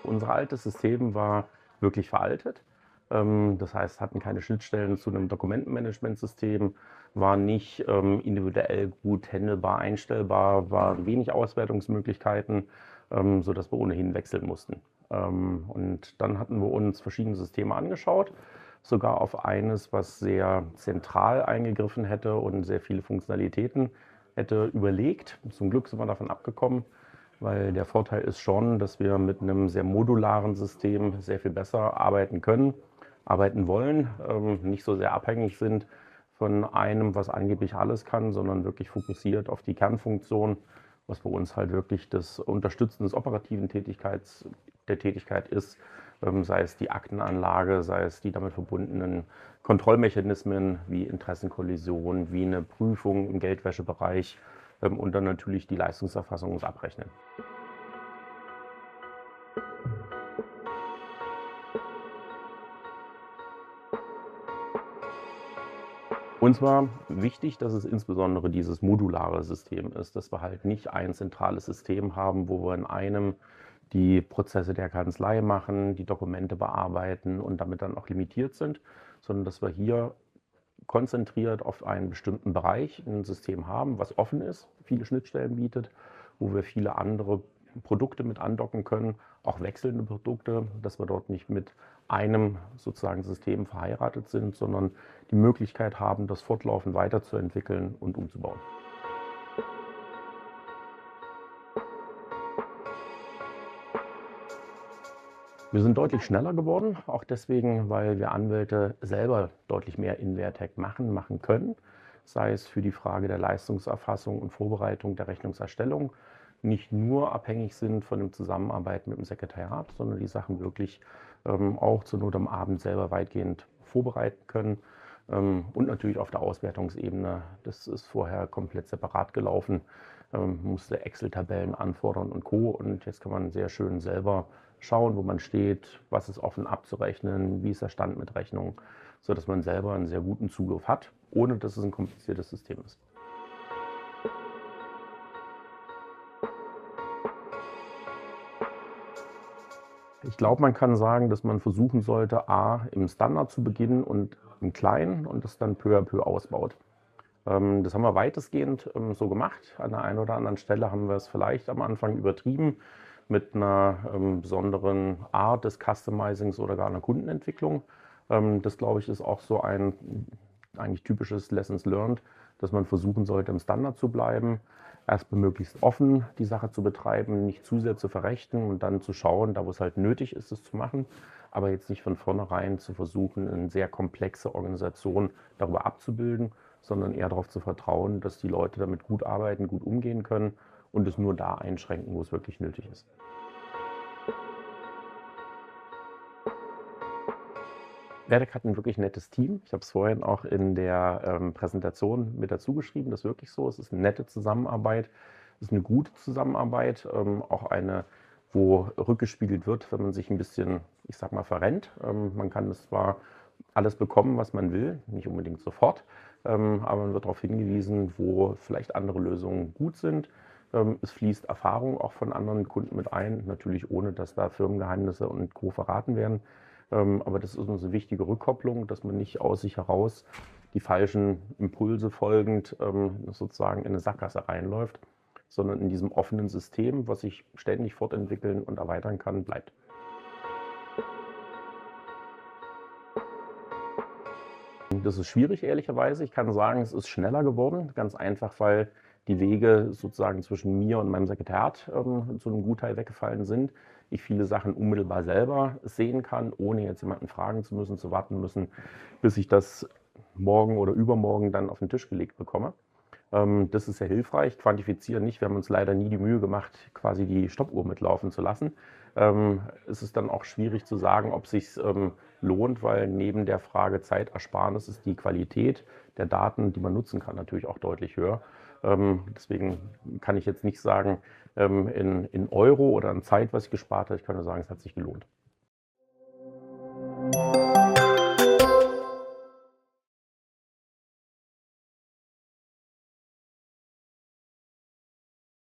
Unser altes System war wirklich veraltet. Das heißt, hatten keine Schnittstellen zu einem Dokumentenmanagementsystem, war nicht individuell gut handelbar, einstellbar, war wenig Auswertungsmöglichkeiten, sodass wir ohnehin wechseln mussten. Und dann hatten wir uns verschiedene Systeme angeschaut, sogar auf eines, was sehr zentral eingegriffen hätte und sehr viele Funktionalitäten hätte überlegt. Zum Glück sind wir davon abgekommen, weil der Vorteil ist schon, dass wir mit einem sehr modularen System sehr viel besser arbeiten können, arbeiten wollen, nicht so sehr abhängig sind von einem, was angeblich alles kann, sondern wirklich fokussiert auf die Kernfunktion, was bei uns halt wirklich das Unterstützen des operativen der Tätigkeit ist, sei es die Aktenanlage, sei es die damit verbundenen Kontrollmechanismen wie Interessenkollision, wie eine Prüfung im Geldwäschebereich und dann natürlich die Leistungserfassung und das Abrechnen. Uns war wichtig, dass es insbesondere dieses modulare System ist, dass wir halt nicht ein zentrales System haben, wo wir in einem die Prozesse der Kanzlei machen, die Dokumente bearbeiten und damit dann auch limitiert sind, sondern dass wir hier konzentriert auf einen bestimmten Bereich ein System haben, was offen ist, viele Schnittstellen bietet, wo wir viele andere Produkte mit andocken können, auch wechselnde Produkte, dass wir dort nicht mit einem sozusagen System verheiratet sind, sondern die Möglichkeit haben, das fortlaufend weiterzuentwickeln und umzubauen. Wir sind deutlich schneller geworden, auch deswegen, weil wir Anwälte selber deutlich mehr in Vertec machen können, sei es für die Frage der Leistungserfassung und Vorbereitung der Rechnungserstellung, nicht nur abhängig sind von dem Zusammenarbeiten mit dem Sekretariat, sondern die Sachen wirklich auch zur Not am Abend selber weitgehend vorbereiten können. Und natürlich auf der Auswertungsebene, das ist vorher komplett separat gelaufen, musste Excel-Tabellen anfordern und Co. Und jetzt kann man sehr schön selber schauen, wo man steht, was ist offen abzurechnen, wie ist der Stand mit Rechnung, sodass man selber einen sehr guten Zugriff hat, ohne dass es ein kompliziertes System ist. Ich glaube, man kann sagen, dass man versuchen sollte, A, im Standard zu beginnen und im Kleinen und das dann peu à peu ausbaut. Das haben wir weitestgehend so gemacht. An der einen oder anderen Stelle haben wir es vielleicht am Anfang übertrieben mit einer besonderen Art des Customizings oder gar einer Kundenentwicklung. Das, glaube ich, ist auch so ein eigentlich typisches Lessons Learned, dass man versuchen sollte, im Standard zu bleiben, erstmal möglichst offen die Sache zu betreiben, nicht zu sehr zu verrechten und dann zu schauen, da wo es halt nötig ist, es zu machen, aber jetzt nicht von vornherein zu versuchen, eine sehr komplexe Organisation darüber abzubilden, sondern eher darauf zu vertrauen, dass die Leute damit gut arbeiten, gut umgehen können und es nur da einschränken, wo es wirklich nötig ist. Vertec hat ein wirklich nettes Team. Ich habe es vorhin auch in der Präsentation mit dazu geschrieben, das ist wirklich so. Es ist eine nette Zusammenarbeit, es ist eine gute Zusammenarbeit, auch eine, wo rückgespiegelt wird, wenn man sich ein bisschen, ich sag mal, verrennt. Man kann es zwar alles bekommen, was man will, nicht unbedingt sofort, aber man wird darauf hingewiesen, wo vielleicht andere Lösungen gut sind. Es fließt Erfahrung auch von anderen Kunden mit ein, natürlich ohne, dass da Firmengeheimnisse und Co. verraten werden. Aber das ist uns eine wichtige Rückkopplung, dass man nicht aus sich heraus die falschen Impulse folgend sozusagen in eine Sackgasse reinläuft, sondern in diesem offenen System, was sich ständig fortentwickeln und erweitern kann, bleibt. Das ist schwierig, ehrlicherweise. Ich kann sagen, es ist schneller geworden, ganz einfach, weil die Wege sozusagen zwischen mir und meinem Sekretariat zu einem Gutteil weggefallen sind. Ich viele Sachen unmittelbar selber sehen kann, ohne jetzt jemanden fragen zu müssen, zu warten müssen, bis ich das morgen oder übermorgen dann auf den Tisch gelegt bekomme. Das ist sehr hilfreich. Quantifizieren nicht. Wir haben uns leider nie die Mühe gemacht, quasi die Stoppuhr mitlaufen zu lassen. Es ist dann auch schwierig zu sagen, ob es sich lohnt, weil neben der Frage Zeitersparnis ist die Qualität der Daten, die man nutzen kann, natürlich auch deutlich höher. Deswegen kann ich jetzt nicht sagen, in Euro oder an Zeit, was ich gespart habe. Ich kann nur sagen, es hat sich gelohnt.